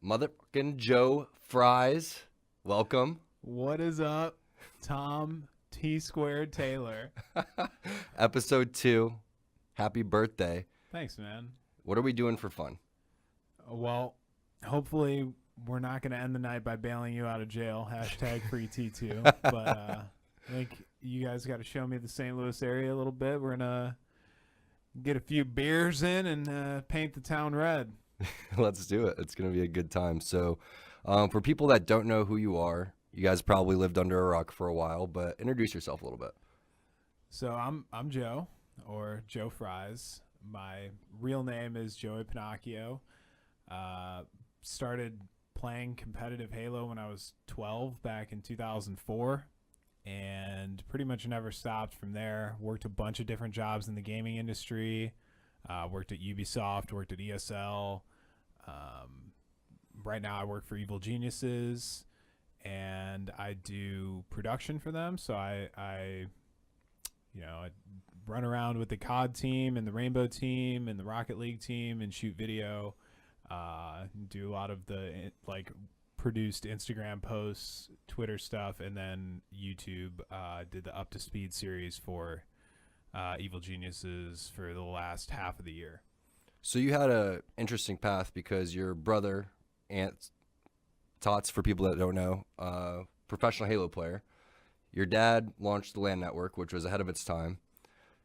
Motherfucking Joe Fries. Welcome. What is up, Tom T2 Taylor? Episode 2. Happy birthday. Thanks, man. What are we doing for fun? Well, hopefully we're not going to end the night by bailing you out of jail. Hashtag free T2. But I think you guys got to show me the St. Louis area a little bit. We're going to get a few beers in and paint the town red. Let's do it. It's going to be a good time. So for people that don't know who you are, you guys probably lived under a rock for a while, but introduce yourself a little bit. So I'm Joe, or Joe Fries. My real name is Joey Pinocchio. Started playing competitive Halo when I was 12 back in 2004, and pretty much never stopped from there. Worked a bunch of different jobs in the gaming industry. Worked at Ubisoft, worked at ESL. Right now I work for Evil Geniuses, and I do production for them. So I run around with the COD team and the Rainbow team and the Rocket League team and shoot video. Do a lot of the produced Instagram posts, Twitter stuff, and then YouTube. Did the Up to Speed series for Evil Geniuses for the last half of the year. So you had a interesting path because your brother, Ant Tots, for people that don't know, professional Halo player. Your dad launched the LAN network, which was ahead of its time.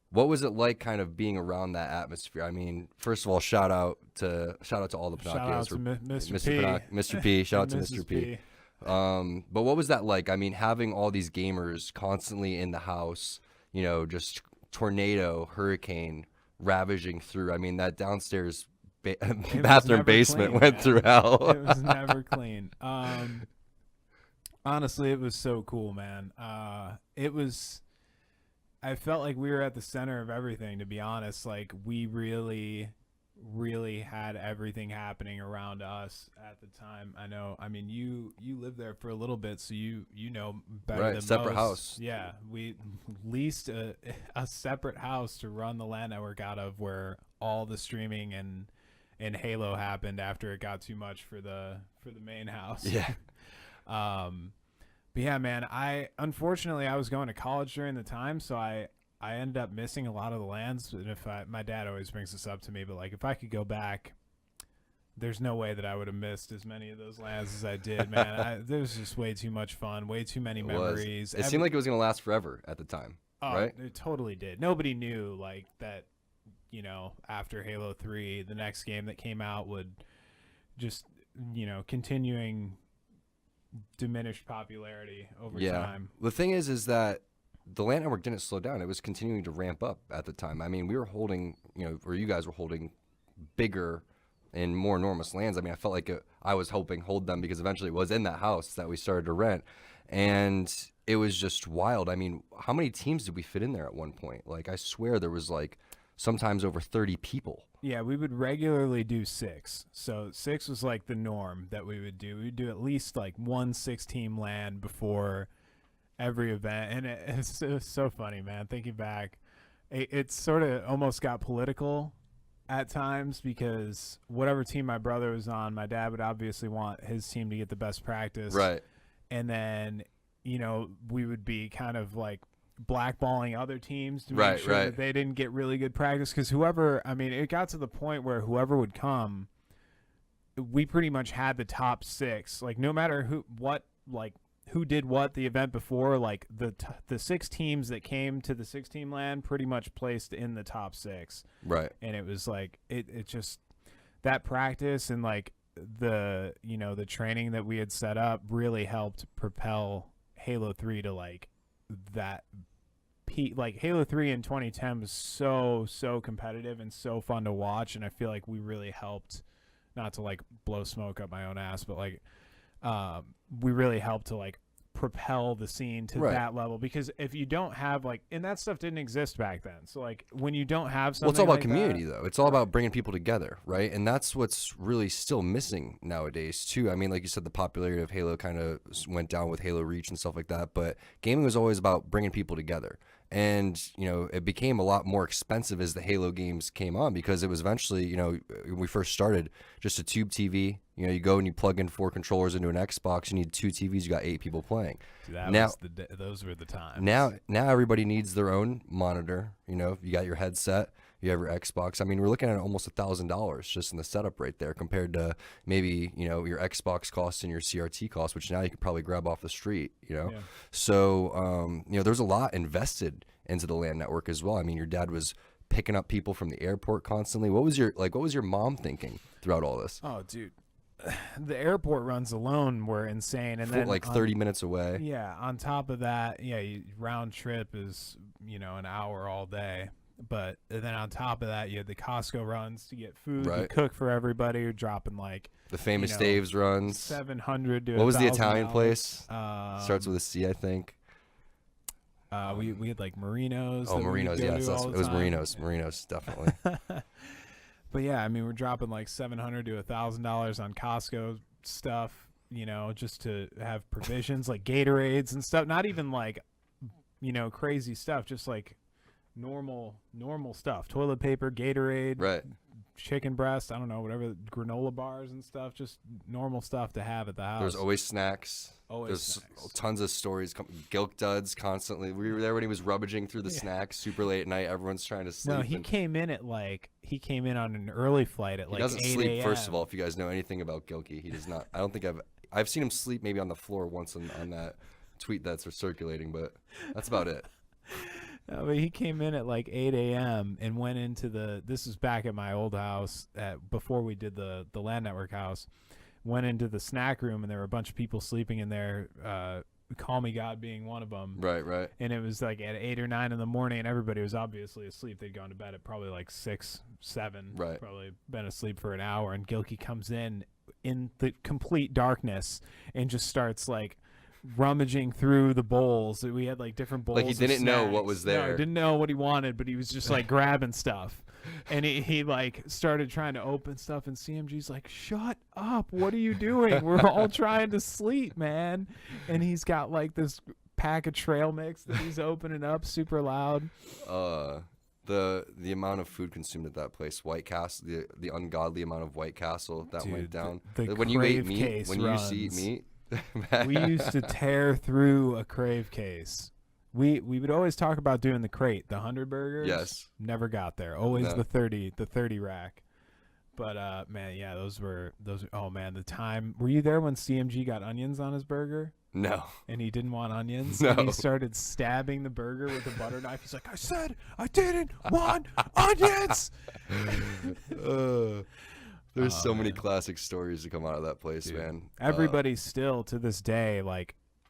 What was it like kind of being around that atmosphere? I mean, first of all, shout out to all the Pinocchios. Shout out to Mr. P. Shout out to Mr. P. But what was that like? I mean, having all these gamers constantly in the house, just tornado, hurricane ravaging through. I mean, that downstairs bathroom basement clean, went man. through hell. It was never clean. Honestly, it was so cool, man. I felt like we were at the center of everything, to be honest. Like, we really, really had everything happening around us at the time. I mean, you lived there for a little bit, so you know better than most. Separate house. Yeah, we leased a separate house to run the LAN network out of, where all the streaming and Halo happened after it got too much for the main house. Yeah. But yeah, man, unfortunately I was going to college during the time, so I ended up missing a lot of the LANs. And my dad always brings this up to me, but if I could go back, there's no way that I would have missed as many of those LANs as I did, man. There was just way too much fun, way too many memories. It seemed like it was going to last forever at the time, right? It totally did. Nobody knew that, after Halo 3, the next game that came out would just, continuing diminished popularity over time. The thing is that the LAN network didn't slow down. It was continuing to ramp up at the time. I mean, we were holding, or you guys were holding bigger and more enormous LANs. I mean, I felt like I was hoping hold them because eventually it was in that house that we started to rent. And it was just wild. I mean, how many teams did we fit in there at one point? I swear there was sometimes over 30 people. Yeah, we would regularly do 6. So 6 was the norm that we would do. We'd do at least 1 6-team LAN before every event. And it's so funny, man. Thinking back, it sort of almost got political at times, because whatever team my brother was on, my dad would obviously want his team to get the best practice. Right. And then, we would be kind of blackballing other teams to make sure that they didn't get really good practice, because it got to the point where whoever would come, we pretty much had the top 6, no matter who did what the event before, the 6 teams that came to the 6-team LAN pretty much placed in the top 6, right? And it was it just, that practice and the the training that we had set up really helped propel Halo 3 to that peak. Halo 3 in 2010 was so competitive and so fun to watch, and I feel like we really helped, not to blow smoke up my own ass, but we really helped to propel the scene to that level, because if you don't have and that stuff didn't exist back then, so when you don't have something, it's all about community though. It's all about bringing people together, right? And that's what's really still missing nowadays too. I mean, like you said, the popularity of Halo kind of went down with Halo Reach and stuff like that, but gaming was always about bringing people together. And, it became a lot more expensive as the Halo games came on, because it was eventually, when we first started, just a tube TV. You go and you plug in 4 controllers into an Xbox. You need 2 TVs. You got 8 people playing. Those were the times. Now everybody needs their own monitor. You got your headset. You have your Xbox. I mean, we're looking at almost $1,000 just in the setup right there, compared to maybe, your Xbox costs and your CRT costs, which now you could probably grab off the street, Yeah. So, there's a lot invested into the LAN network as well. I mean, your dad was picking up people from the airport constantly. What was your mom thinking throughout all this? Oh, dude. The airport runs alone were insane. And then 30 minutes away. Yeah. On top of that, round trip is, an hour all day. But then on top of that, you had the Costco runs to get food, Right. You cook for everybody. You're dropping the famous Dave's runs. 700 to What was the $1,000. Italian place? Starts with a C, I think. We had Marinos. Oh, that we would Marinos, go yes, to all it the was time. Marinos, definitely. But yeah, I mean, we're dropping $700 to $1,000 on Costco stuff, just to have provisions like Gatorades and stuff. Not even crazy stuff, just normal stuff. Toilet paper, Gatorade, Right. chicken breast, I don't know, whatever, granola bars and stuff, just normal stuff to have at the house. There's always snacks. There's tons of stories. Gilk Duds constantly. We were there when he was rummaging through the snacks super late at night. Everyone's trying to sleep. No, he came in on an early flight at he doesn't 8 sleep. a.m. First of all, if you guys know anything about Gilky, he does not. I don't think I've seen him sleep maybe on the floor once on that tweet that's circulating, but that's about it. No, but he came in at 8 a.m. and went into this is back at my old house before we did the LAN network house. Went into the snack room, and there were a bunch of people sleeping in there, Call Me God being one of them. Right. And it was at 8 or 9 in the morning, and everybody was obviously asleep. They'd gone to bed at probably 6, 7. Right. Probably been asleep for an hour, and Gilky comes in the complete darkness and just starts rummaging through the bowls. We had different bowls. He didn't know what was there. No, didn't know what he wanted, but he was just grabbing stuff. And he started trying to open stuff, and CMG's like, "Shut up! What are you doing? We're all trying to sleep, man." And he's got this pack of trail mix that he's opening up super loud. The amount of food consumed at that place, White Castle, the ungodly amount of White Castle that went down. The when you ate Crave meat, case when runs. you eat meat. We used to tear through a Crave case. We would always talk about doing the crate, the 100 burgers. Yes. Never got there. Always No. the 30 rack. But man, yeah, those were oh man, the time. Were you there when CMG got onions on his burger? No. And he didn't want onions? No. And he started stabbing the burger with a butter knife. He's like, "I said I didn't want onions." There's so many classic stories to come out of that place, Dude, man. Everybody still to this day,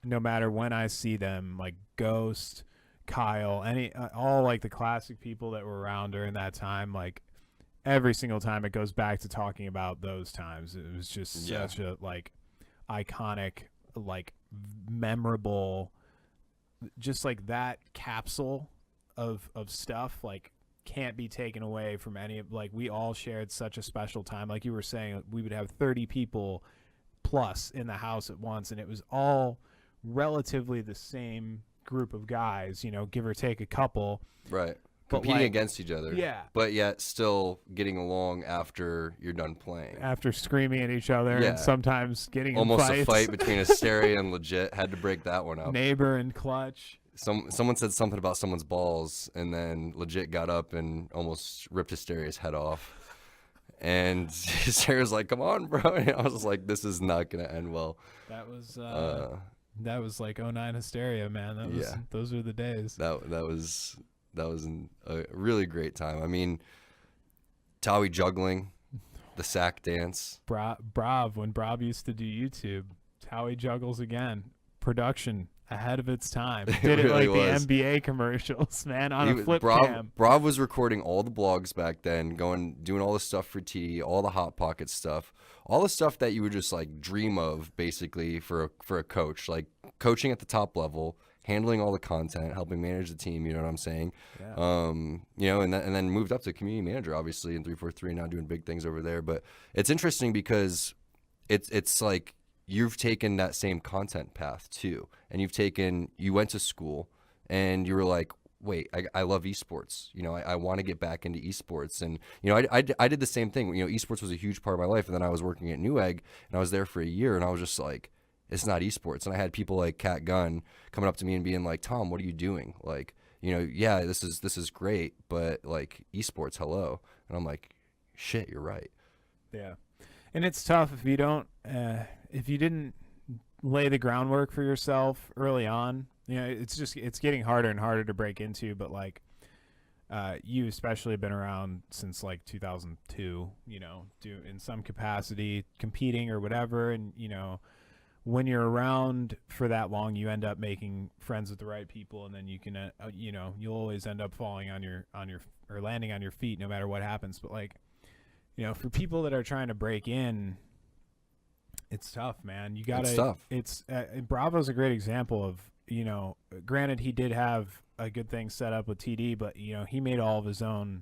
no matter when I see them, Ghost, Kyle, all the classic people that were around during that time, every single time it goes back to talking about those times. It was just such a iconic, memorable, just that capsule of stuff can't be taken away from any of we all shared such a special time. Like you were saying, we would have 30 people plus in the house at once, and it was all relatively the same group of guys, give or take a couple. Right. But Competing against each other. Yeah. But yet still getting along after you're done playing. After screaming at each other and sometimes getting almost in fights. a fight between Asteria and Legit. Had to break that one up. Neighbor and Clutch. Someone said something about someone's balls, and then Legit got up and almost ripped Asteria's head off. And Asteria's like, "Come on, bro." And I was like, "This is not gonna end well." That was 09 Hysteria, man. Those were the days. That was a really great time. I mean, Tawi juggling, the sack dance. Brav, when Brav used to do YouTube, Tawi juggles again. Production ahead of its time. Did it really like was. the NBA commercials, man, on a flip cam. Brav was recording all the blogs back then, doing all the stuff for T, all the Hot Pocket stuff, all the stuff that you would just dream of, basically for a coach, coaching at the top level, handling all the content, helping manage the team. You know what I'm saying? Yeah. And then moved up to community manager, obviously, in 343, now doing big things over there. But it's interesting because it's like you've taken that same content path too, and you went to school, and you were like, wait, I love esports. You know, I want to get back into esports. And, you know, I did the same thing. You know, esports was a huge part of my life. And then I was working at Newegg, and I was there for a year, and I was just like, it's not esports. And I had people like Cat Gunn coming up to me and being like, Tom, what are you doing? Like, you know, yeah, this is great, but like esports, hello. And I'm like, shit, you're right. Yeah. And it's tough if you don't, if you didn't lay the groundwork for yourself early on. You know, it's getting harder and harder to break into, but like, you especially have been around since like 2002, you know, in some capacity competing or whatever. And, you know, when you're around for that long, you end up making friends with the right people, and then you can, you know, you'll always end up falling on your or landing on your feet no matter what happens. But like, you know, for people that are trying to break in, it's tough, man. You gotta, It's tough. It's Bravo's a great example of, you know, granted he did have a good thing set up with TD, but you know, he made all of his own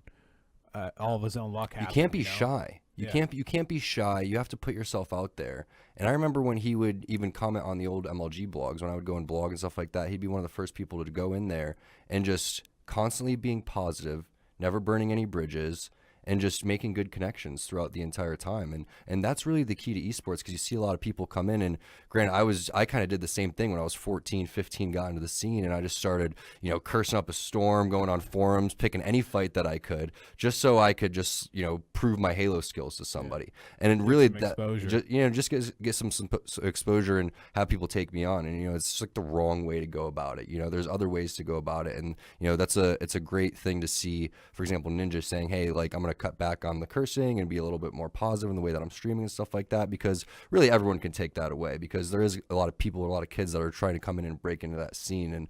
luck happen. You can't be you know? shy. You can't be shy. You have to put yourself out there. And I remember when he would even comment on the old MLG blogs, when I would go and blog and stuff like that, he'd be one of the first people to go in there and just constantly being positive, never burning any bridges, and just making good connections throughout the entire time. And that's really the key to esports, because you see a lot of people come in, and granted, I kind of did the same thing when I was 14, 15, got into the scene, and I just started, you know, cursing up a storm, going on forums, picking any fight that I could, just so I could just, you know, prove my Halo skills to somebody. And it really, just get some exposure and have people take me on. And, you know, it's just like the wrong way to go about it. You know, there's other ways to go about it. And, you know, it's a great thing to see, for example, Ninja saying, hey, like, I'm going to cut back on the cursing and be a little bit more positive in the way that I'm streaming and stuff like that, because really everyone can take that away, because there is a lot of people, a lot of kids that are trying to come in and break into that scene. And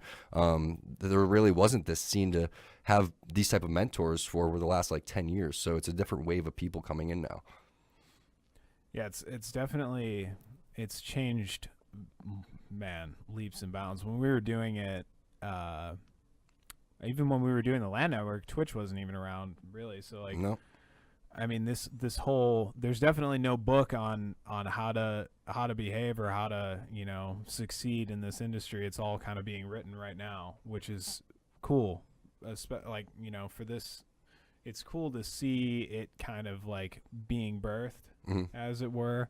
there really wasn't this scene to have these type of mentors for over the last like 10 years. So it's a different wave of people coming in now. Yeah, it's definitely, it's changed, man, leaps and bounds. When we were doing it, even when we were doing the LAN network, Twitch wasn't even around really. So like, No. I mean, this whole, there's definitely no book on how to behave or how to, you know, succeed in this industry. It's all kind of being written right now, which is cool. Like, you know, for this, it's cool to see it kind of like being birthed, as it were.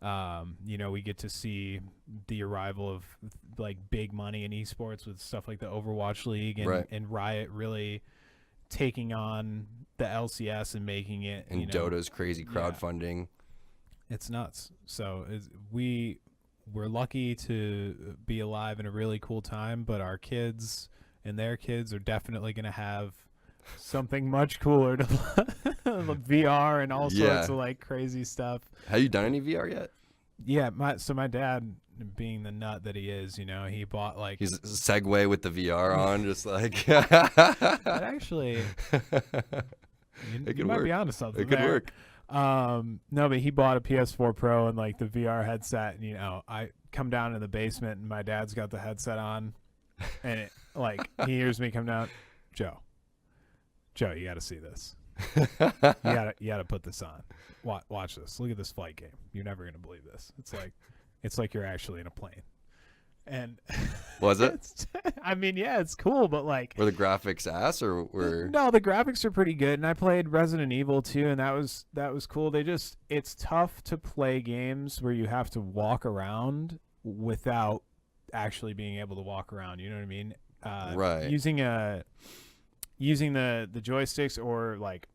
You know, we get to see the arrival of like big money in esports with stuff like the Overwatch League and Riot really taking on the LCS and making it, and you know, Dota's crazy crowdfunding. It's nuts. So we're lucky to be alive in a really cool time, but our kids and their kids are definitely going to have something much cooler to VR and all sorts of like crazy stuff. Have you done any VR yet? Yeah, my dad, being the nut that he is, you know, he bought like, he's a segue with the VR on, just like that actually you might be onto something. It could there. work. No, but he bought a PS4 Pro and like the VR headset, and you know, I come down in the basement and my dad's got the headset on, and it, like he hears me come down, Joe, you got to see this. you gotta put this on. Watch this. Look at this flight game. You're never gonna believe this. It's like you're actually in a plane. And was it? I mean, yeah, it's cool, but like, were the graphics ass or were? No, the graphics are pretty good, and I played Resident Evil 2, and that was cool. It's tough to play games where you have to walk around without actually being able to walk around. You know what I mean? Right. Using the joysticks, or like,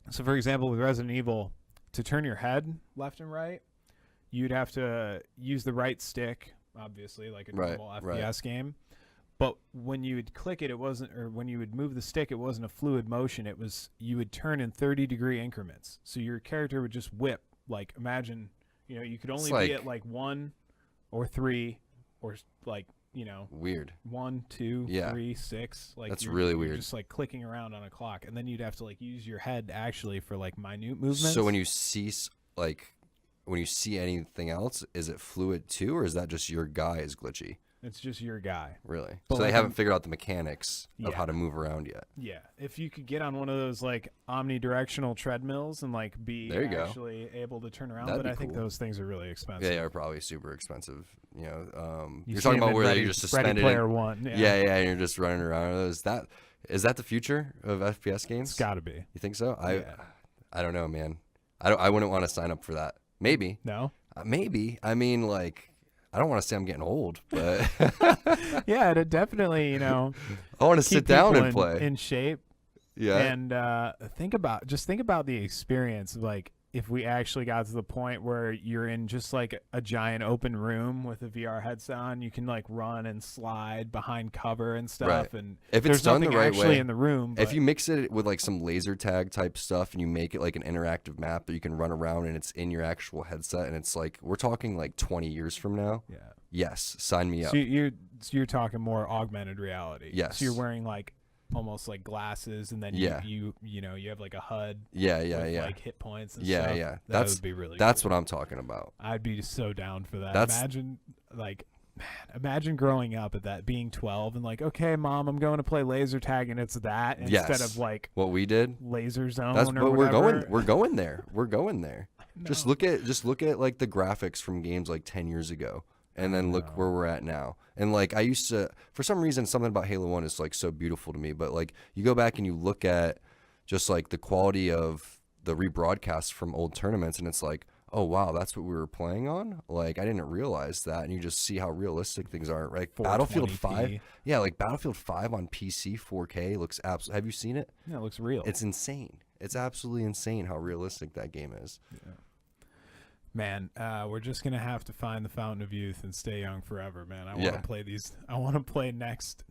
so for example with Resident Evil, to turn your head left and right, you'd have to use the right stick, obviously, like a normal FPS game. But when you would click it, it wasn't, or when you would move the stick, it wasn't a fluid motion. It was, you would turn in 30-degree increments. So your character would just whip. Like, imagine, you know, you could only be at like 1 or 3 or like, you know, weird 1, 2, 3, 6. Like, that's really weird. You're just like clicking around on a clock, and then you'd have to like use your head actually for like minute movements. So when you see anything else, is it fluid too, or is that just your guy is glitchy? It's just your guy. Really? But So they like haven't figured out the mechanics of Yeah. how to move around yet. Yeah. If you could get on one of those like omnidirectional treadmills and like be There you go. actually able to turn around, That'd but be I think cool. those things are really expensive. Yeah, they are probably super expensive. You know, You you're see talking them about in where Ready, you're just Ready suspended. Player One. Yeah, and you're just running around. Is that the future of FPS games? It's got to be. You think so? Yeah. I don't know, man. I wouldn't want to sign up for that. Maybe. No? Maybe. I mean, like, I don't want to say I'm getting old, but Yeah, it definitely, I want to keep sit down people and play. in shape. Yeah. And think about the experience of like if we actually got to the point where you're in just like a giant open room with a VR headset on, you can like run and slide behind cover and stuff. Right. And If it's there's done the nothing right actually way, in the room. if but- you mix it with like some laser tag type stuff and you make it like an interactive map that you can run around and it's in your actual headset and it's like we're talking like 20 years from now. yeah. Yes, sign me up. So you're talking more augmented reality. Yes. So you're wearing like almost like glasses, and then Yeah. you have like a HUD. Yeah, with, yeah. like hit points and Yeah, stuff. yeah. That would be really. That's cool. what I'm talking about. I'd be so down for that. That's- Imagine growing up at that, being 12 and like, okay, mom, I'm going to play laser tag, and it's that instead Yes. of like What we did. laser zone That's or but whatever. we're going there. We're going there. Just No. look at like the graphics from games like 10 years ago and then look where we're at now. And like I used to, for some reason, something about Halo 1 is like so beautiful to me, but like you go back and you look at just like the quality of the rebroadcasts from old tournaments and it's like, oh wow, that's what we were playing on? Like I didn't realize that. And you just see how realistic things are. Like Battlefield 5. Yeah, like Battlefield 5 on PC 4K looks absolutely. Have you seen it? Yeah, it looks real. It's insane. It's absolutely insane how realistic that game is. Yeah. Man, we're just gonna have to find the fountain of youth and stay young forever, man. I want to Yeah. play these. I want to play next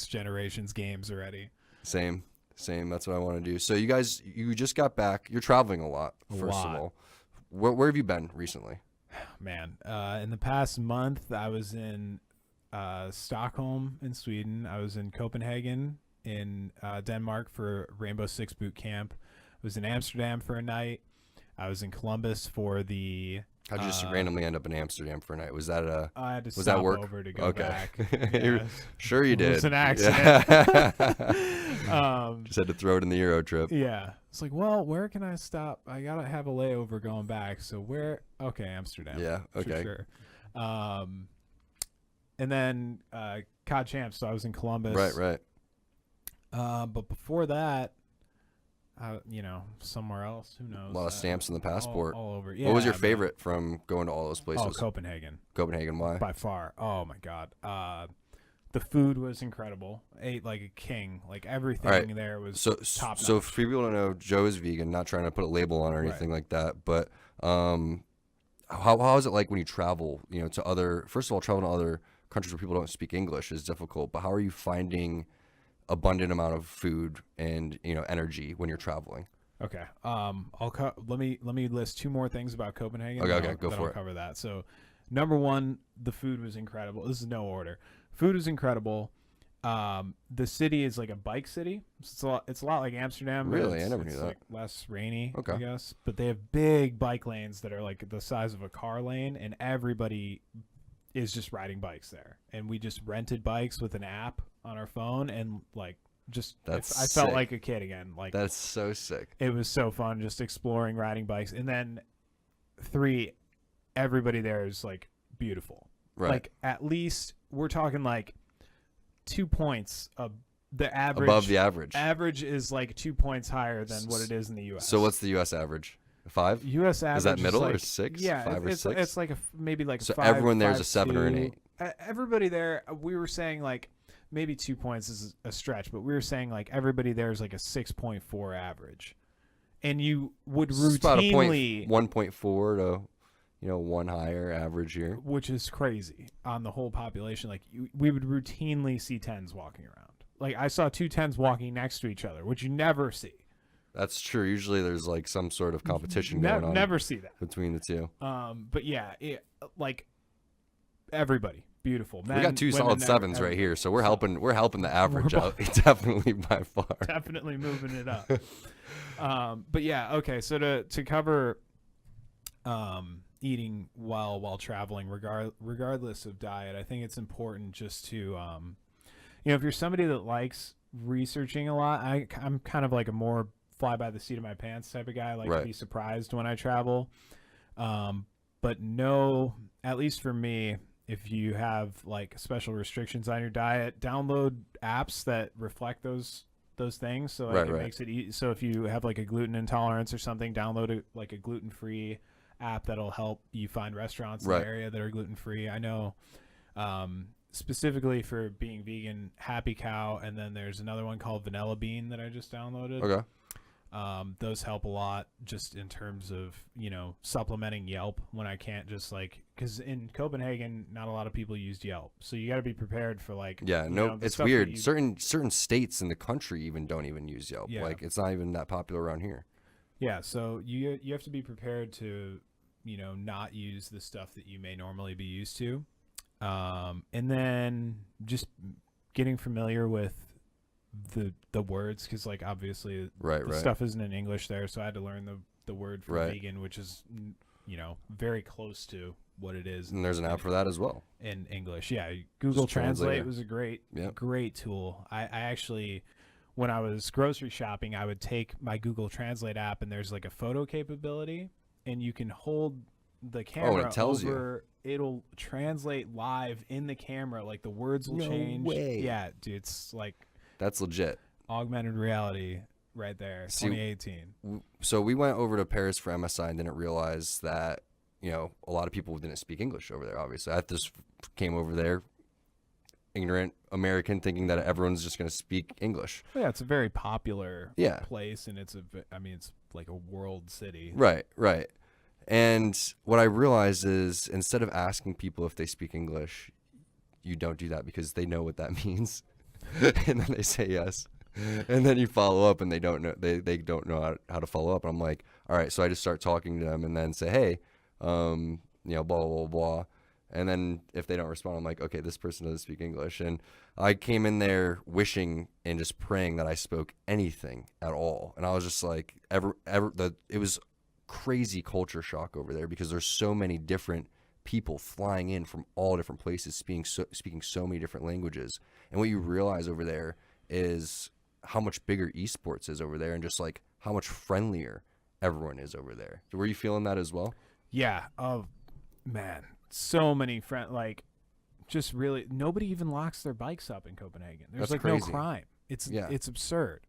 generation's games already. Same. That's what I want to do. So you just got back. You're traveling a lot, A first lot. of all. Where have you been recently? Man, in the past month, I was in Stockholm in Sweden. I was in Copenhagen in Denmark for Rainbow Six boot camp. I was in Amsterdam for a night. I was in Columbus for the. How'd you just randomly end up in Amsterdam for a night? Was that a? I had to Was that stop work? over to go Okay. back. You're- Yes. Sure you did. It was an Yeah. accident. Just had to throw it in the Euro trip. Yeah. It's like, well, where can I stop? I got to have a layover going back. So where? Okay, Amsterdam. Yeah. For Okay. sure. And then COD Champs, so I was in Columbus. Right. But before that, somewhere else. Who knows? A lot of stamps in the passport. All over. Yeah, What was your man. favorite from going to all those places? Oh, Copenhagen. Copenhagen. Why? By far. Oh, my God. The food was incredible. Ate like a king. Like everything Right. there was So top so notch. for people don't know, Joe is vegan. Not trying to put a label on or anything like that, but how is it like when you travel? To other. First of all, traveling to other countries where people don't speak English is difficult. But how are you finding abundant amount of food and energy when you're traveling? Okay. Let me list two more things about Copenhagen. Okay, then go then for I'll it. cover that. So, number one, the food was incredible. This is no order. Food was incredible. The city is like a bike city. It's a lot like Amsterdam. but Really? I it's- never knew it's, that. like less rainy, Okay. I guess. But they have big bike lanes that are like the size of a car lane, and everybody is just riding bikes there. And we just rented bikes with an app on our phone, and like I felt sick. like a kid again. Like That's so sick. it was so fun just exploring riding bikes. And then 3, everybody there is like beautiful. Right. Like at least we're talking like 2 points of the average. Above the average. Average is like 2 points higher than what it is in the U.S. So what's the U.S. average? 5? U.S. average Is that middle like, or 6? Yeah, 5 or it's 6? it's like maybe like a So 5. everyone there is a 7 or an 5.2. Everybody there, we were saying like maybe 2 points is a stretch, but we were saying like everybody there is like a 6.4 average, and you would It's about a routinely, 1.4 to 1 higher average here. which is crazy on the whole population. Like we would routinely see 10s walking around. Like I saw 2 10s walking next to each other, which you never see. That's true. Usually there's like some sort of competition going on Never see that. between the two. But yeah, like everybody beautiful. We Men, got 2 solid women, 7s right here, so we're So- helping the average We're out definitely by far. definitely moving it up. But yeah, okay. So to cover, eating well while traveling, regardless of diet. I think it's important just to, if you're somebody that likes researching a lot, I'm kind of like a more fly by the seat of my pants type of guy. I like to be surprised when I travel. But no, at least for me, if you have like special restrictions on your diet, download apps that reflect those things. So like it makes it easy. So if you have like a gluten intolerance or something, download like a gluten-free app that'll help you find restaurants in the area that are gluten-free. I know specifically for being vegan, Happy Cow, and then there's another one called Vanilla Bean that I just downloaded. Okay. Those help a lot just in terms of, supplementing Yelp when I can't just because in Copenhagen, not a lot of people used Yelp. So you got to be prepared for it's weird. Certain states in the country even don't even use Yelp. Yeah. Like it's not even that popular around here. Yeah. So you have to be prepared to, not use the stuff that you may normally be used to. And then just getting familiar with the words, because obviously the stuff isn't in English there, so I had to learn the word for vegan, which is very close to what it is. And there's an app for that as well in English. Yeah, Google Translate was a great tool. I actually, when I was grocery shopping, I would take my Google Translate app, and there's like a photo capability, and you can hold the camera and it tells over. It'll translate live in the camera, like the words will change. Way. Yeah, dude, it's like. That's legit. Augmented reality right there, 2018. So we went over to Paris for MSI and didn't realize that, a lot of people didn't speak English over there, obviously. I just came over there, ignorant American, thinking that everyone's just going to speak English. Well, yeah, it's a very popular place, and it's like a world city. Right. And what I realized is instead of asking people if they speak English, you don't do that because they know what that means. And then they say yes, and then you follow up and they don't know don't know how to follow up. And I'm like, all right, so I just start talking to them and then say, hey, blah blah blah, and then if they don't respond, I'm like, okay, this person doesn't speak English. And I came in there wishing and just praying that I spoke anything at all, and I was just like, it was crazy culture shock over there because there's so many different people flying in from all different places, speaking so many different languages. And what you realize over there is how much bigger esports is over there, and just like how much friendlier everyone is over there. Were you feeling that as well? Yeah. Oh man, so many friends. Just really, nobody even locks their bikes up in Copenhagen. There's That's no crazy. crime. It's absurd.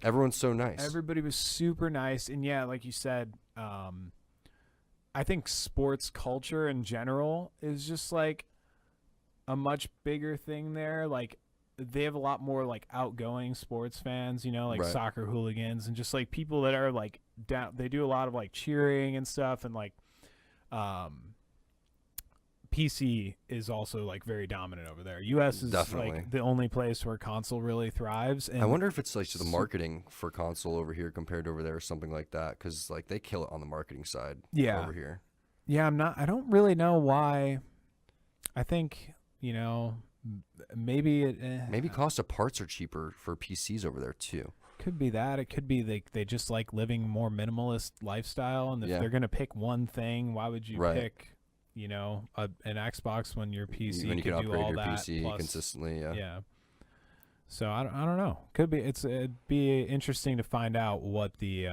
Everyone's so nice. Everybody was super nice, and yeah, like you said, I think sports culture in general is just a much bigger thing there. They have a lot more outgoing sports fans, soccer hooligans, and just people that are down. They do a lot of cheering and stuff, and PC is also very dominant over there. US is Definitely. The only place where console really thrives. And I wonder if it's the marketing for console over here compared to over there or something like that, because they kill it on the marketing side over here. Yeah, I don't really know why. I think maybe maybe cost of parts are cheaper for PCs over there too. Could be that. It could be they just like living more minimalist lifestyle, and if they're gonna pick one thing, why would you pick an Xbox when your PC when you can do upgrade all your that PC plus, consistently? Yeah. So I don't know. Could be it'd be interesting to find out what the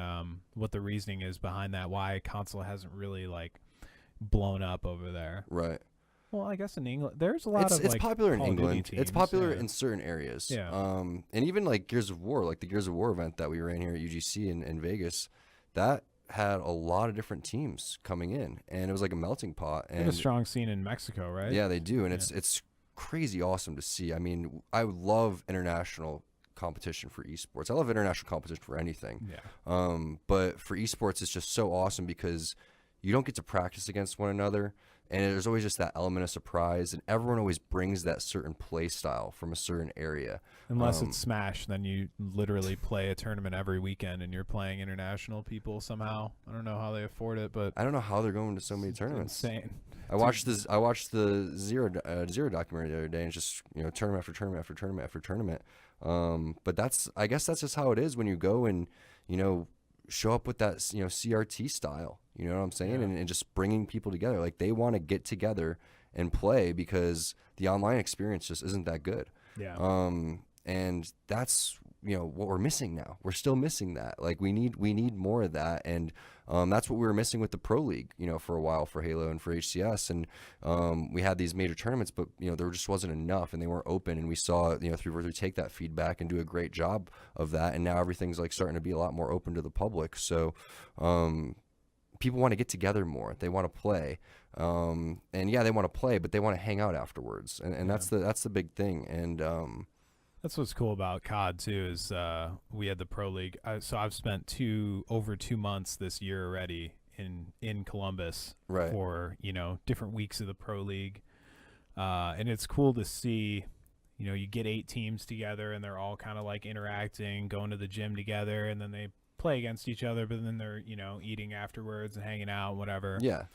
reasoning is behind that. Why console hasn't really blown up over there. Right. Well, I guess in England, there's a lot of it's popular in Call of Duty England. teams, It's popular in certain areas. Yeah. And even Gears of War, the Gears of War event that we ran here at UGC in Vegas, that had a lot of different teams coming in, and it was like a melting pot. They have And a strong scene in Mexico, right? yeah, they do, and it's crazy awesome to see. I mean, I love international competition for esports. I love international competition for anything. Yeah. But for esports, it's just so awesome because you don't get to practice against one another, and there's always just that element of surprise, and everyone always brings that certain play style from a certain area. Unless it's Smash, then you literally play a tournament every weekend, and you're playing international people somehow. I don't know how they afford it, but I don't know how they're going to so many tournaments. Insane. I watched the Zero documentary the other day, and it's just tournament after tournament after tournament after tournament. But I guess that's just how it is when you go and show up with that, CRT style, you know what I'm saying? Yeah. And just bringing people together. Like, they want to get together and play because the online experience just isn't that good. Yeah. And that's, what we're missing now. We're still missing that. Like, we need more of that. And that's what we were missing with the Pro League, for a while for Halo and for HCS. And we had these major tournaments, but, there just wasn't enough, and they weren't open. And we saw, 343 take that feedback and do a great job of that. And now everything's like starting to be a lot more open to the public. So people want to get together more. They want to play. And yeah, they want to play, but they want to hang out afterwards. And that's the big thing. And that's what's cool about COD too, is we had the Pro League. So I've spent over 2 months this year already in Columbus Right. for, different weeks of the Pro League. And it's cool to see, you get 8 teams together and they're all kind of like interacting, going to the gym together, and then they play against each other, but then they're, eating afterwards and hanging out, whatever. yeah.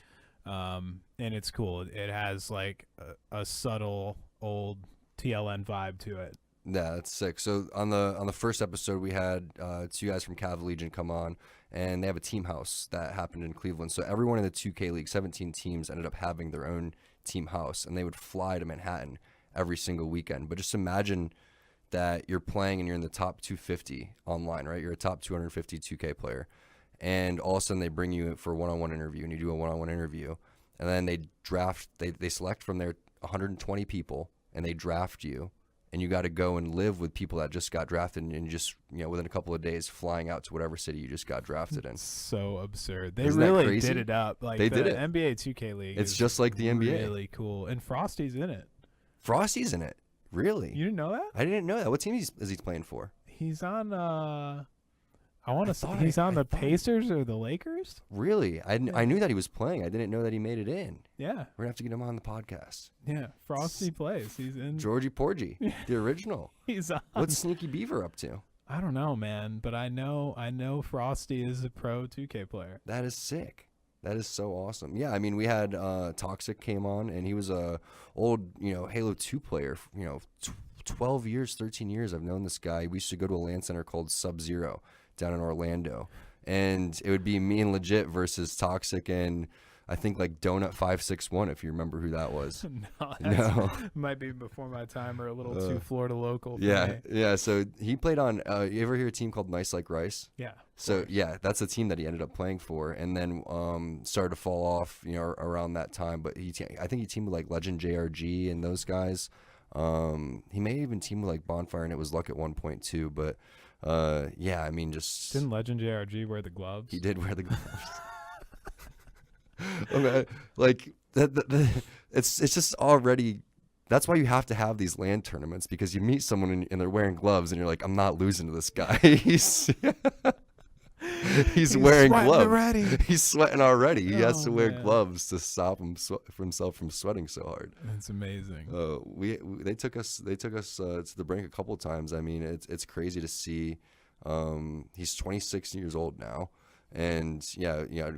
And it's cool. It has like a subtle old TLN vibe to it. Yeah, that's sick. So on the first episode, we had 2 guys from Cav Legion come on, and they have a team house that happened in Cleveland. So everyone in the 2K League, 17 teams, ended up having their own team house, and they would fly to Manhattan every single weekend. But just imagine that you're playing and you're in the top 250 online, right? You're a top 250 2K player, and all of a sudden they bring you for a one-on-one interview, and you do a one-on-one interview, and then they select from their 120 people, and they draft you. And you got to go and live with people that just got drafted, and you just, within a couple of days, flying out to whatever city you just got drafted in. So absurd. They Isn't that really crazy? did it up. Like, They the did it. NBA 2K League. It's is just like the NBA. Really cool. And Frosty's in it. Frosty's in it. Really? You didn't know that? I didn't know that. What team is he playing for? He's on. I want to say thought he's on the I thought- Pacers or the Lakers. Really? I knew that he was playing. I didn't know that he made it in. Yeah. We're gonna have to get him on the podcast. Yeah. Frosty plays. He's in. Georgie Porgy, the original. He's on. What's Sneaky Beaver up to? I don't know, man, but I know Frosty is a pro 2K player. That is sick. That is so awesome. Yeah, I mean, we had Toxic came on, and he was a old, Halo 2 player. 12 years, 13 years. I've known this guy. We used to go to a LAN center called Sub-Zero down in Orlando, and it would be me and Legit versus Toxic and I think like Donut 561, if you remember who that was. No, might be before my time or a little too Florida local. For me. Yeah. So he played on. You ever hear a team called Nice Like Rice? Yeah. So yeah, that's the team that he ended up playing for, and then started to fall off, around that time. But I think he teamed with like Legend JRG and those guys. He may even team with like Bonfire, and it was Luck at one point too. But yeah, I mean, just didn't Legend JRG wear the gloves? He did wear the gloves. Okay, like it's just already. That's why you have to have these LAN tournaments, because you meet someone and they're wearing gloves, and you're like, I'm not losing to this guy. He's wearing gloves already. He's sweating already. He has to wear man. gloves to stop himself from sweating so hard. That's amazing. They took us to the brink a couple of times. I mean, it's crazy to see. He's 26 years old now, and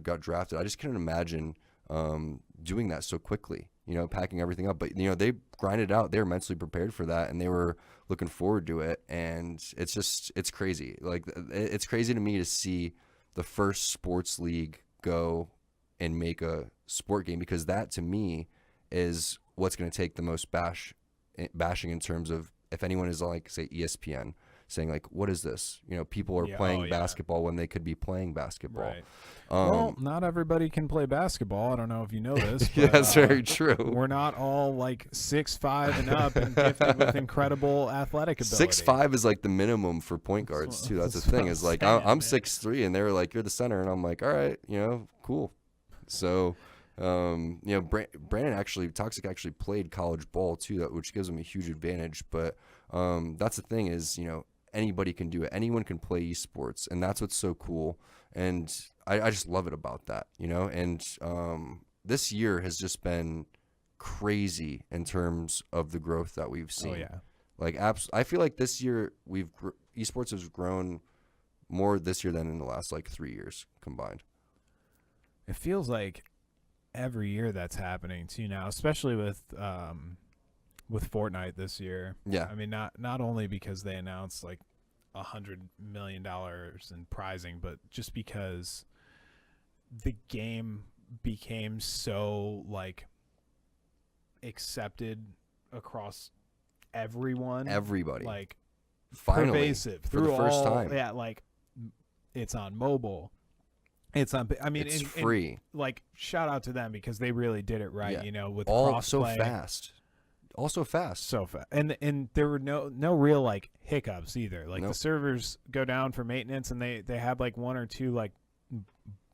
got drafted. I just couldn't imagine doing that so quickly. Packing everything up. But they grinded out. They were mentally prepared for that, and they were looking forward to it. And it's crazy. Like, it's crazy to me to see the first sports league go and make a sport game, because that to me is what's going to take the most bashing in terms of, if anyone is like, say, ESPN saying like, what is this? People are playing basketball when they could be playing basketball. Right. Well, not everybody can play basketball. I don't know if you know this. But, Yeah, that's very true. We're not all like 6'5" and up and gifted with incredible athletic ability. 6'5" is like the minimum for point guards too. That's the thing. Is like, I'm 6'3", and they were like, you're the center, and I'm like, all right, cool. So, Brandon Toxic actually played college ball too, which gives him a huge advantage. But that's the thing is, anybody can do it. Anyone can play esports, and that's what's so cool. And I just love it about that, And this year has just been crazy in terms of the growth that we've seen. Oh yeah. Like, I feel like this year esports has grown more this year than in the last like 3 years combined. It feels like every year that's happening too now, especially with Fortnite this year. Yeah. I mean, not only because they announced like $100 million in prizing, but just because the game became so like accepted across everybody, like finally pervasive for through the first all, time. yeah, like it's on mobile, it's on, I mean, It's free. like shout out to them because they really did it right. Yeah. You know, with all crossplay, so fast. Also fast. so fast, and there were no real like hiccups either. Like Nope. the servers go down for maintenance, and they had like one or two like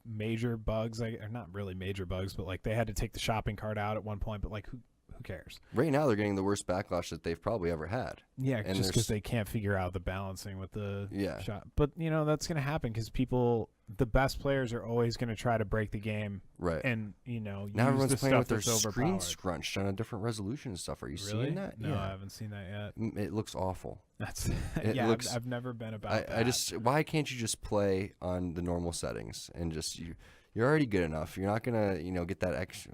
major bugs, like, or not really major bugs, but like they had to take the shopping cart out at one point. But like who cares? Right now, they're getting the worst backlash that they've probably ever had. Yeah, And just because they can't figure out the balancing with the Yeah. shot. But you know that's gonna happen because the best players are always gonna try to break the game, Right. and you know Now use everyone's the playing stuff with their that's screen overpowered. scrunched on a different resolution and stuff. Are you Really? seeing that? No, Yeah. I haven't seen that yet. It looks awful. That's It yeah. looks- I've never been about that. I just, why can't you just play on the normal settings and just you're already good enough. You're not gonna, get that extra.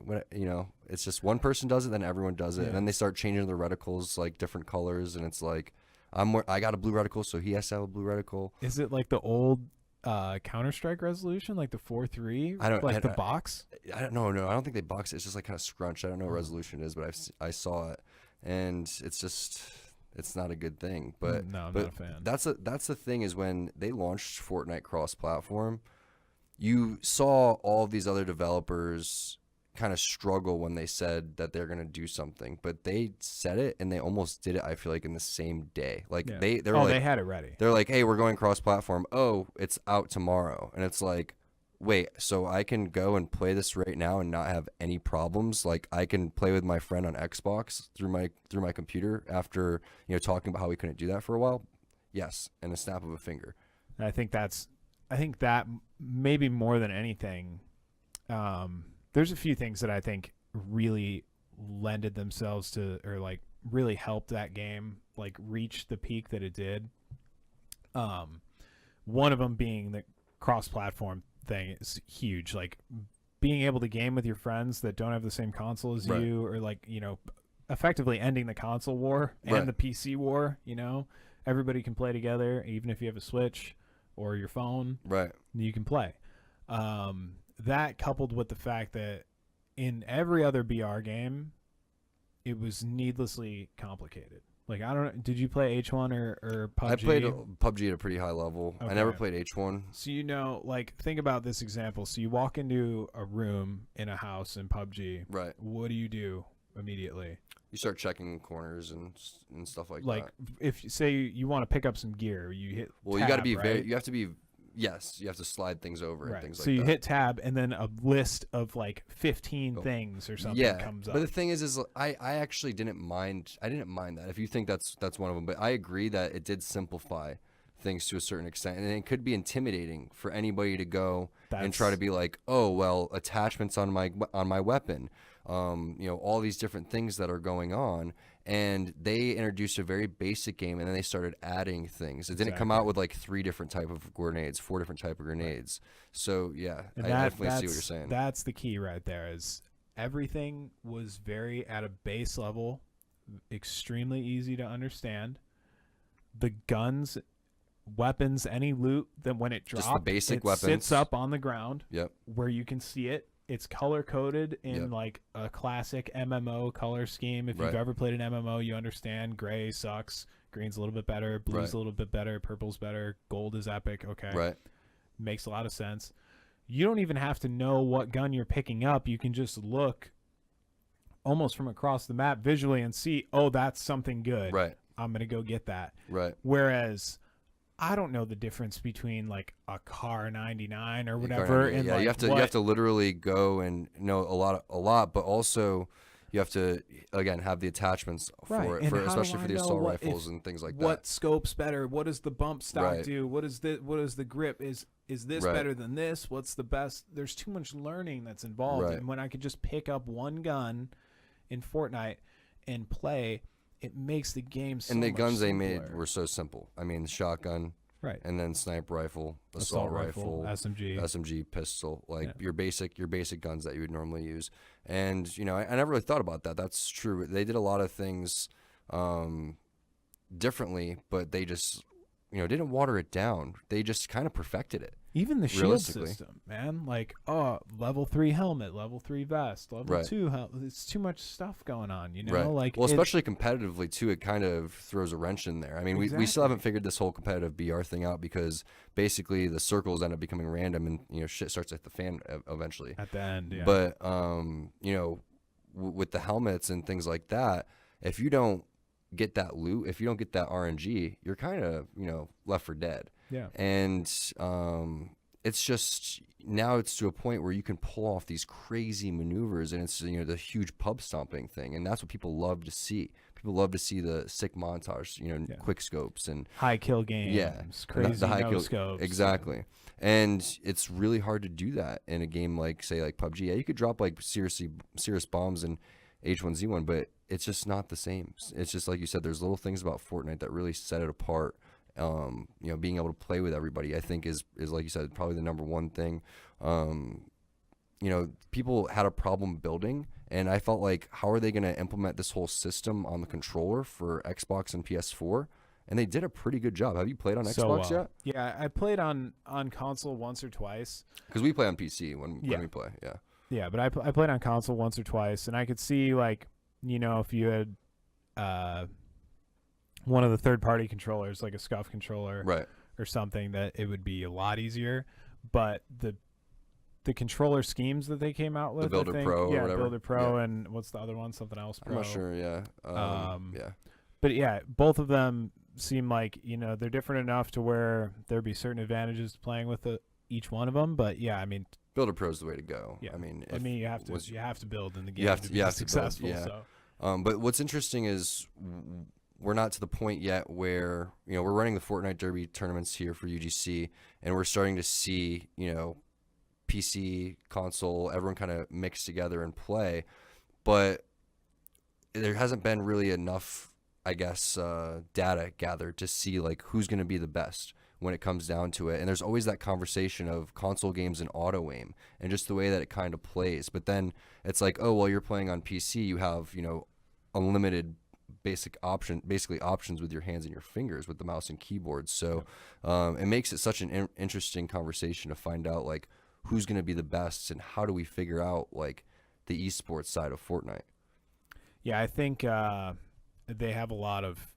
It's just one person does it, then everyone does it, Yeah. and then they start changing the reticles like different colors, and it's like I got a blue reticle, so he has to have a blue reticle. Is it like the old Counter-Strike resolution, like the 4:3? I don't- like I the don't- box. I don't know. No, I don't think they box it. It's just like kind of scrunched. I don't know what resolution it is, but I saw it, and it's not a good thing. But No, I'm but not a fan. That's the thing is when they launched Fortnite cross-platform, you saw all of these other developers kind of struggle when they said that they're going to do something, but they said it and they almost did it, I feel like, in the same day. Like Yeah. they were Oh, like, they had it ready. they're like, hey, we're going cross-platform. Oh, it's out tomorrow. And it's like, wait, so I can go and play this right now and not have any problems? Like I can play with my friend on Xbox through my computer after, talking about how we couldn't do that for a while? Yes, in a snap of a finger. I think that maybe more than anything, there's a few things that I think really lended themselves to, or like really helped that game like reach the peak that it did. One of them being the cross-platform thing is huge. Like being able to game with your friends that don't have the same console as Right. you, or like, effectively ending the console war and Right. the PC war. Everybody can play together, even if you have a Switch or your phone. Right. You can play. That coupled with the fact that in every other BR game, it was needlessly complicated. Like, I don't know. Did you play H1 or PUBG? I played PUBG at a pretty high level. I never Okay. played H1. So, think about this example. So you walk into a room in a house in PUBG. Right. What do you do immediately? You start checking corners and stuff like Like, that. if say you want to pick up some gear, you hit Well, you got to tab, be right? you have to be, yes, you have to slide things over and Right. things So like you that. hit tab, and then a list of like 15 Oh. things or something Yeah, comes up. but the thing is I actually didn't mind. I didn't mind that. If you think that's one of them, but I agree that it did simplify things to a certain extent, and it could be intimidating for anybody to go and try to be like, oh well, attachments on my weapon, all these different things that are going on. And they introduced a very basic game, and then they started adding things. It didn't come out with like 3 different type of grenades, 4 different type of grenades. So yeah, And I definitely see what you're saying. That's the key right there. Is everything was very at a base level, extremely easy to understand. The guns, weapons, any loot that when it drops, Just the basic it weapons. sits up on the ground. Yep. Where you can see it. It's color coded in Yep. like a classic MMO color scheme. If Right. you've ever played an MMO, you understand gray sucks, green's a little bit better, blue's Right. a little bit better, purple's better, gold is epic. Okay. Right. Makes a lot of sense. You don't even have to know what gun you're picking up. You can just look almost from across the map visually and see, oh, that's something good. Right. I'm going to go get that. Right. Whereas I don't know the difference between like a car 99 or whatever. And Yeah, like you have to literally go and know a lot, but also you have to again have the attachments for Right. it, And for, how do especially I for the know assault what- rifles if- and things like what that. scope's better? What does the bump stock Right. do? What is the grip? Is this Right. better than this? What's the best? There's too much learning that's involved. Right. And when I could just pick up one gun in Fortnite and play, it makes the game so And the much guns they simpler. made were so simple. I mean, shotgun, right. and then sniper rifle, assault rifle, SMG. SMG, pistol, like Yeah. your basic guns that you would normally use. And I never really thought about that. That's true. They did a lot of things differently, but they just didn't water it down. They just kind of perfected it. Even the shield system, man. Like, level 3 helmet, level 3 vest, level 2 helmet. It's too much stuff going on, Right. Like, well, especially competitively too, it kind of throws a wrench in there. I mean, we still haven't figured this whole competitive BR thing out because basically the circles end up becoming random, and shit starts at the fan eventually. At the end, yeah. But with the helmets and things like that, if you don't get that loot, if you don't get that RNG, you're kind of left for dead. Yeah. And it's just now it's to a point where you can pull off these crazy maneuvers, and it's the huge pub stomping thing, and that's what people love to see. People love to see the sick montage, quick scopes and high kill games, crazy the high kill scopes. Exactly. And it's really hard to do that in a game like PUBG. Yeah, you could drop like serious bombs in H1Z1, but it's just not the same. It's just like you said, there's little things about Fortnite that really set it apart. Being able to play with everybody, I think is like you said, probably the number one thing. People had a problem building, and I felt like, how are they going to implement this whole system on the controller for Xbox and PS4? And they did a pretty good job. Have you played on Xbox yet? Yeah, I played on console once or twice. Because we play on PC when we play, yeah. Yeah, but I played on console once or twice, and I could see, like, if you had one of the third-party controllers, like a SCUF controller, right, or something, that it would be a lot easier. But the controller schemes that they came out with, the Builder Pro, or whatever. Builder Pro, and what's the other one? Something else Pro. I'm not sure. Yeah. Yeah. But yeah, both of them seem like they're different enough to where there'd be certain advantages to playing with each one of them. But yeah, I mean, Builder Pro is the way to go. Yeah. I mean, you have to build in the game. You have to be successful. Build, yeah. But what's interesting is we're not to the point yet where we're running the Fortnite Derby tournaments here for UGC, and we're starting to see PC, console, everyone kind of mix together and play, but there hasn't been really enough, I guess, data gathered to see like who's going to be the best when it comes down to it. And there's always that conversation of console games and auto aim and just the way that it kind of plays. But then it's like, oh, well, you're playing on PC, you have unlimited basically options with your hands and your fingers with the mouse and keyboard. So it makes it such an interesting conversation to find out like who's going to be the best and how do we figure out like the esports side of Fortnite. Yeah, I think they have a lot of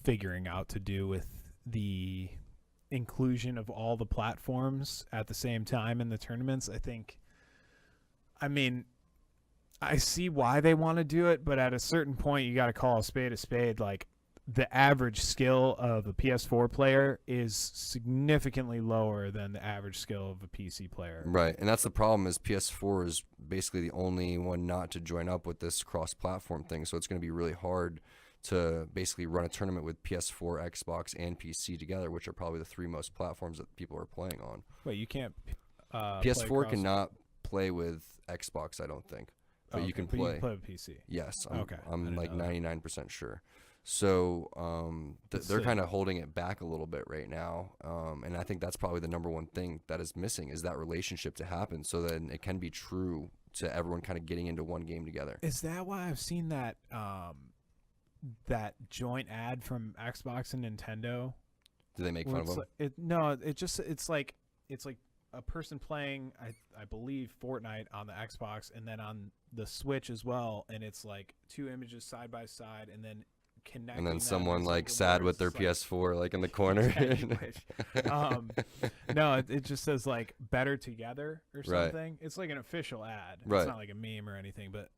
figuring out to do with the inclusion of all the platforms at the same time in the tournaments. I see why they want to do it, but at a certain point you got to call a spade. Like, the average skill of a PS4 player is significantly lower than the average skill of a PC player. Right, and that's the problem is PS4 is basically the only one not to join up with this cross-platform thing, so it's going to be really hard to basically run a tournament with PS4, Xbox, and PC together, which are probably the three most platforms that people are playing on. Wait, you can't PS4 cannot play with Xbox, I don't think. But you can play. You can play with PC. Yes, I'm like 99% sure. So they're kind of holding it back a little bit right now, and I think that's probably the number one thing that is missing is that relationship to happen, so that it can be true to everyone kind of getting into one game together. Is that why I've seen that that joint ad from Xbox and Nintendo? Do they make fun of them? It's like a person playing, I believe, Fortnite on the Xbox and then on the Switch as well, and it's like two images side by side, and then connecting. And then someone like sad with their PS4 like in the corner. No, it just says like "better together" or something. Right. It's like an official ad. Right. It's not like a meme or anything, but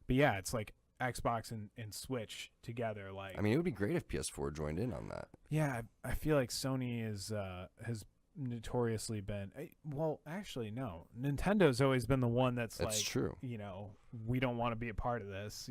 yeah, it's like Xbox and Switch together. Like, I mean, it would be great if PS4 joined in on that. Yeah, I feel like Sony has notoriously been actually no, Nintendo's always been the one that's like, true, we don't want to be a part of this.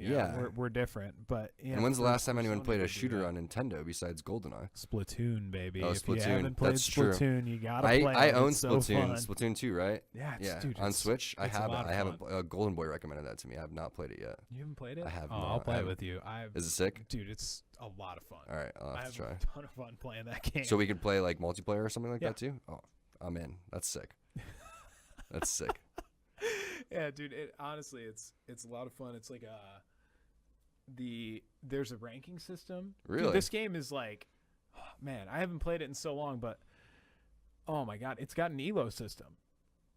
We're different. But and when's the last time anyone played a shooter on Nintendo besides GoldenEye? Splatoon, baby. Oh, if Splatoon. you haven't played That's Splatoon, true. you gotta play. I own it's Splatoon. So fun. Splatoon 2, right? Yeah, dude, on Switch. I haven't. I haven't. Golden Boy recommended that to me. I have not played it yet. You haven't played it? I have. Oh, I'll play it with you. Is it sick? Dude, it's a lot of fun. All right, I'll have to try. I have a ton of fun playing that game. So we could play like multiplayer or something like that too. Oh, I'm in. That's sick. That's sick. Yeah, dude. Honestly, it's a lot of fun. It's like there's a ranking system. Really? Dude, this game is like, man, I haven't played it in so long, but oh my God, it's got an elo system.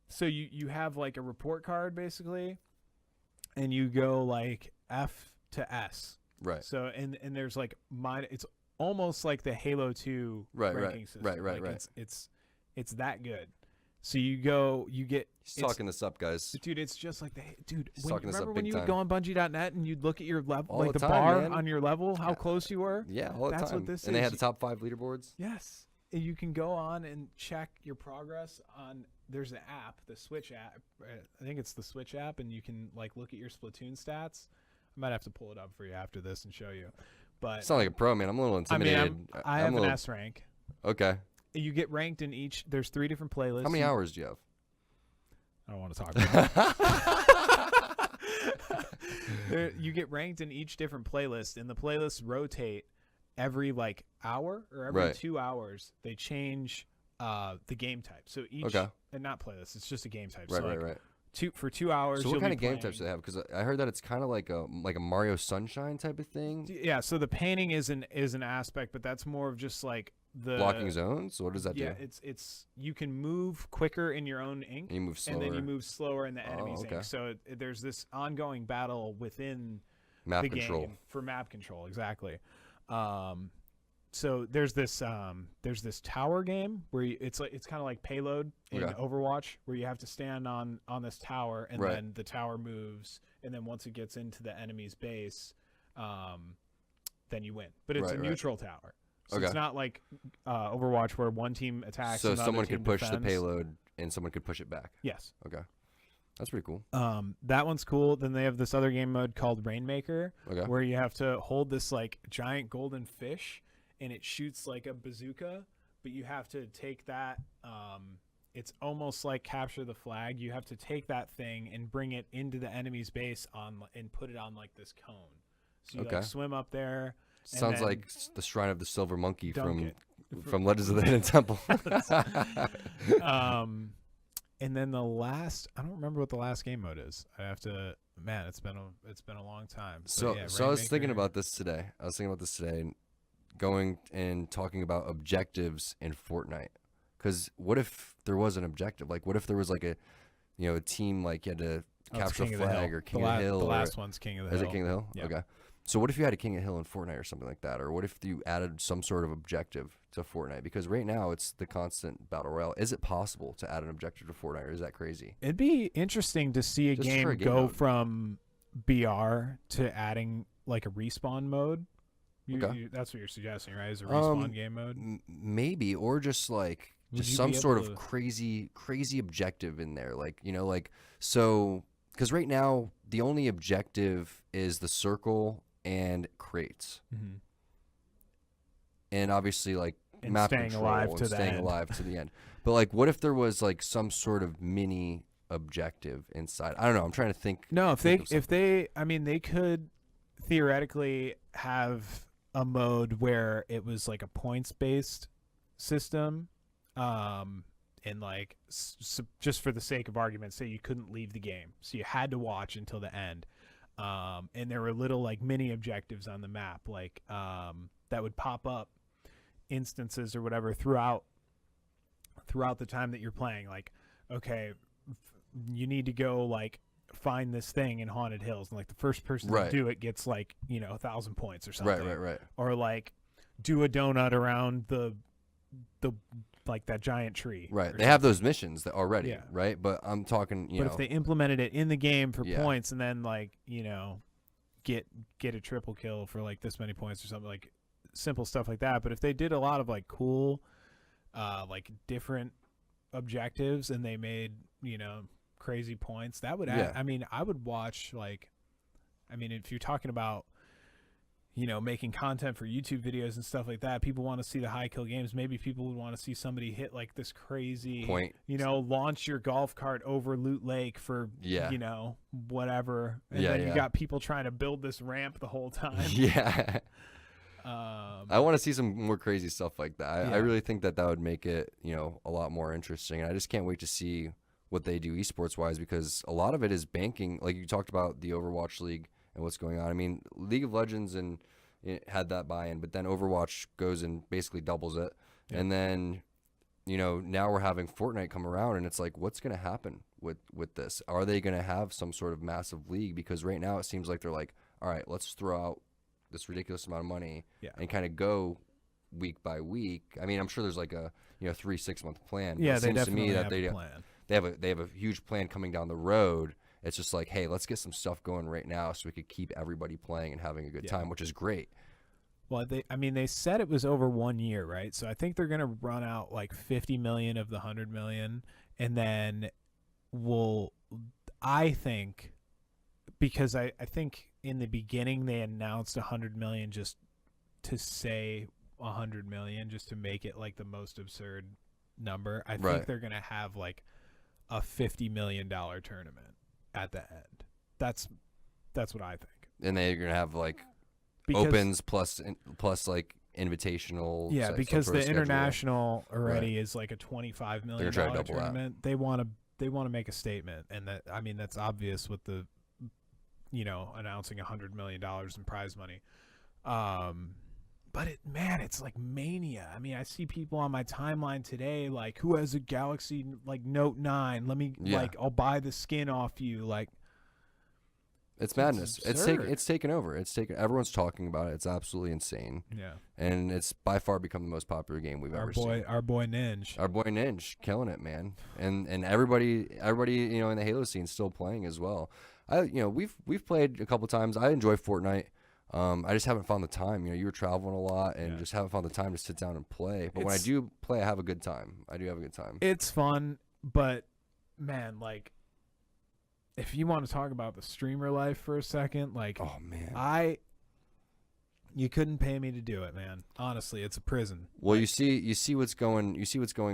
So you have like a report card basically, and you go like F to S. Right. So and there's like it's almost like the Halo 2 ranking system. Right. It's that good. So you get. He's talking this up, guys. Dude, it's just like Remember when you time. would go on Bungee.net and you'd look at your level, all like the time, bar man. on your level, how close you were? Yeah, all the That's time. what this is. And they had the top 5 leaderboards. Yes. And you can go on and check your progress on. There's an app, the Switch app. I think it's the Switch app, and you can like look at your Splatoon stats. I might have to pull it up for you after this and show you. But It's not like a pro, man. I'm a little intimidated. I mean, I have an S rank. Okay. You get ranked in each. There's 3 different playlists. How many hours do you have? I don't want to talk about it. You get ranked in each different playlist, and the playlists rotate every like hour or every 2 hours. They change the game type. So each and not playlist. It's just a game type. Right. For 2 hours. So what kind of game types do they have? Because I heard that it's kind of like a Mario Sunshine type of thing. Yeah. So the painting is an aspect, but that's more of just like the blocking zones. What does that do? Yeah, it's you can move quicker in your own ink, and you move slower, and then you move slower in the enemy's ink. So there's this ongoing battle within map the control game for map control. Exactly. So there's this tower game where it's kind of like Payload in Overwatch, where you have to stand on this tower, and then the tower moves, and then once it gets into the enemy's base, then you win. But it's a neutral tower. So it's not like Overwatch where one team attacks. So and someone could push defends. the payload and someone could push it back. Yes. Okay. That's pretty cool. That one's cool. Then they have this other game mode called Rainmaker, where you have to hold this like giant golden fish, and it shoots like a bazooka, but you have to take that. It's almost like capture the flag. You have to take that thing and bring it into the enemy's base and put it on like this cone. So you like swim up there. Sounds like the Shrine of the Silver Monkey from Legends of the Hidden Temple. And then the last, I don't remember what the last game mode is. I have to, man, it's been a long time. So I was thinking about this today. Going and talking about objectives in Fortnite. Because what if there was an objective? Like, what if there was like a team like you had to capture a flag or King of the Hill? The last one's King of the Hill. Is it King of the Hill? Yeah. Okay. So what if you had a King of the Hill in Fortnite or something like that? Or what if you added some sort of objective to Fortnite? Because right now it's the constant battle royale. Is it possible to add an objective to Fortnite, or is that crazy? It'd be interesting to see a game go mode. from BR to adding like a respawn mode. That's what you're suggesting, right? Is a respawn game mode? Maybe, or just like some sort of crazy objective in there. Like, so because right now the only objective is the circle and crates. Mm-hmm. And obviously like and map staying control alive and to staying the alive to the end. But like, what if there was like some sort of mini objective inside? I don't know. I'm trying to think. No, they could theoretically have a mode where it was like a points based system, and like just for the sake of argument, say you couldn't leave the game, so you had to watch until the end. And there were little like mini objectives on the map, like that would pop up instances or whatever throughout the time that you're playing. Like, okay, you need to go like find this thing in Haunted Hills, and like the first person to do it gets like 1,000 points or something. Right. Or like do a donut around the like that giant tree. Right. They have those missions that already, right? But I'm talking, But if they implemented it in the game for points, and then like, get a triple kill for like this many points or something, like simple stuff like that. But if they did a lot of like cool like different objectives, and they made, crazy points, that would add, I would watch like, if you're talking about making content for YouTube videos and stuff like that, people want to see the high kill games. Maybe people would want to see somebody hit like this crazy point, launch your golf cart over Loot Lake for, whatever. And then you got people trying to build this ramp the whole time. Yeah. I want to see some more crazy stuff like that. I really think that would make it, a lot more interesting. And I just can't wait to see what they do esports wise, because a lot of it is banking. Like you talked about the Overwatch League and what's going on. League of Legends and it had that buy-in, but then Overwatch goes and basically doubles it. Yeah. And then, now we're having Fortnite come around, and it's like, what's going to happen with this? Are they going to have some sort of massive league? Because right now it seems like they're like, all right, let's throw out this ridiculous amount of money and kind of go week by week. I mean, I'm sure there's like a 3-6 month plan. Yeah, but it they seems to definitely me that have a plan. they have a huge plan coming down the road. It's just like, hey, let's get some stuff going right now so we could keep everybody playing and having a good time, which is great. Well, they said it was over 1 year, right? So I think they're going to run out like 50 million of the 100 million, and then I think, because I think in the beginning they announced 100 million just to say 100 million, just to make it like the most absurd number. I think they're going to have like a $50 million tournament at the end. That's what I think. And they're going to have like opens plus like invitational. Yeah, because the international already is like a $25 million tournament. They want to make a statement, and that's obvious with the announcing $100 million in prize money. But it's like mania. I mean, I see people on my timeline today like, who has a Galaxy like Note 9? Let me I'll buy the skin off you. Like, it's madness. It's taken over. Everyone's talking about it. It's absolutely insane. Yeah. And it's by far become the most popular game we've ever seen. Our boy Ninja. Killing it, man. And everybody in the Halo scene is still playing as well. We've played a couple times. I enjoy Fortnite. I just haven't found the time. You were traveling a lot and just haven't found the time to sit down and play. But when I do play, I have a good time. I do have a good time. It's fun, but man, like, if you want to talk about the streamer life for a second, like, oh man, you couldn't pay me to do it, man. Honestly, it's a prison. Well, you see what's going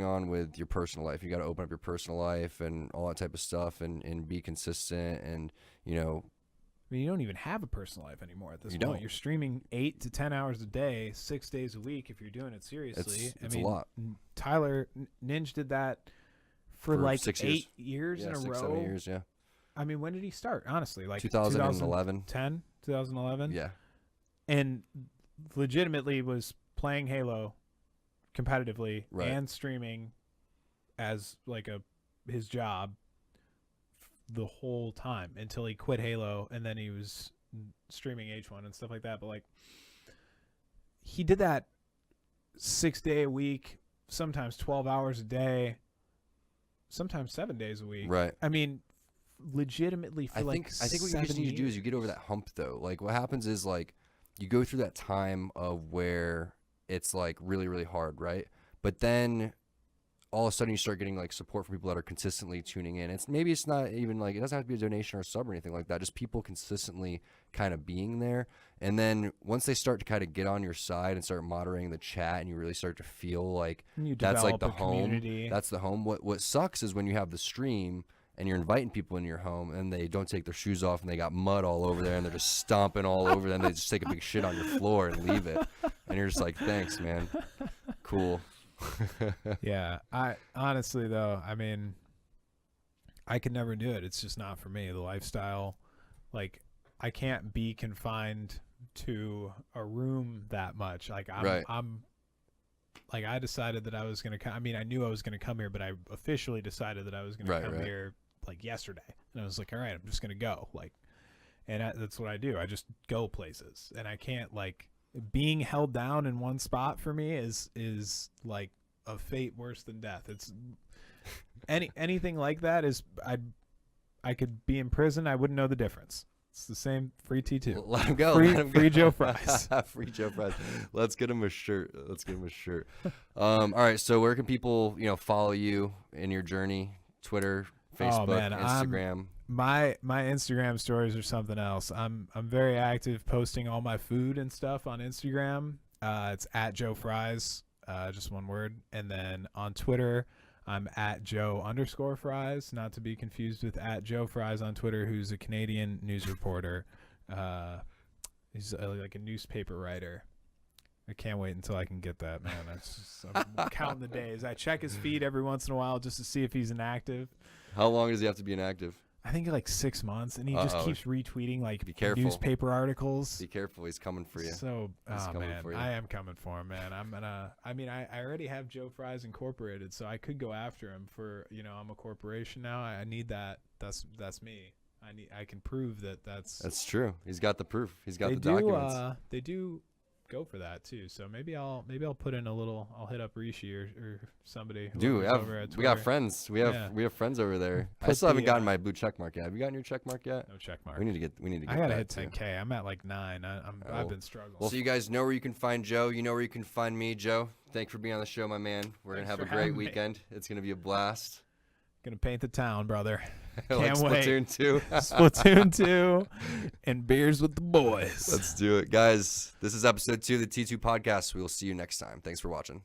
on with your personal life. You got to open up your personal life and all that type of stuff, and be consistent, and I mean, you don't even have a personal life anymore at this point. Don't. You're streaming 8 to 10 hours a day, 6 days a week if you're doing it seriously. It's a lot. Tyler Ninja did that for like 6 8 years in a 6, row. 7 years, yeah. I mean, when did he start? Honestly, like 2011. 2011? Yeah. And legitimately was playing Halo competitively and streaming as like his job the whole time until he quit Halo, and then he was streaming H1 and stuff like that. But like, he did that 6 day a week, sometimes 12 hours a day, sometimes 7 days a week. Right. I mean, legitimately for I think what you just need to do is you get over that hump though. Like, what happens is, like, you go through that time of where it's like really, really hard, right? But then all of a sudden you start getting like support from people that are consistently tuning in. It's not even like, it doesn't have to be a donation or a sub or anything like that. Just people consistently kind of being there. And then once they start to kind of get on your side and start moderating the chat, and you really start to feel like that's like the home. Community. That's the home. What sucks is when you have the stream and you're inviting people into your home and they don't take their shoes off and they got mud all over there and they're just stomping all over them. They just take a big shit on your floor and leave it. And you're just like, thanks, man. Cool. Yeah. I honestly though, I mean, I could never do it. It's just not for me. The lifestyle, like, I can't be confined to a room that much. Like, I'm like, I decided that I was going to come. I mean, I knew I was going to come here, but I officially decided that I was going to come here like yesterday. And I was like, all right, I'm just going to go. Like, and that's what I do. I just go places, and I can't, like, being held down in one spot for me is like a fate worse than death. It's anything like that is, I could be in prison. I wouldn't know the difference. It's the same. Free T2. Let him go. Free Joe Fries. Free Joe Fries. Let's get him a shirt. All right. So where can people, follow you in your journey? Twitter, Facebook, Instagram. My Instagram stories are something else. I'm very active posting all my food and stuff on Instagram. It's at Joe Fries, just one word. And then on Twitter, I'm at Joe_Fries, not to be confused with at Joe Fries on Twitter, who's a Canadian news reporter. He's like a newspaper writer. I can't wait until I can get that, man. I'm counting the days. I check his feed every once in a while just to see if he's inactive. How long does he have to be inactive? I think like 6 months, and he just keeps retweeting like Be careful. newspaper articles. Be careful. He's coming for you. So, He's coming man, for you. I am coming for him, man. I already have Joe Fries Incorporated, so I could go after him for, I'm a corporation now. I need that. That's me. I can prove that's true. He's got the proof. He's got the documents. They do go for that too. So maybe I'll put in a little. I'll hit up Rishi or somebody. Dude, we got Twitter. friends. We have friends over there. I still haven't gotten my blue check mark yet. Have you gotten your check mark yet? No check mark. We need to get. I gotta that hit too. 10K. I'm at like 9. I've been struggling. Well, so you guys know where you can find Joe. You know where you can find me, Joe. Thanks for being on the show, my man. We're gonna have a great weekend. It's gonna be a blast. Gonna paint the town, brother. Like Can't wait. Splatoon 2. Splatoon 2 and beers with the boys. Let's do it. Guys, this is episode 2 of the T2 podcast. We will see you next time. Thanks for watching.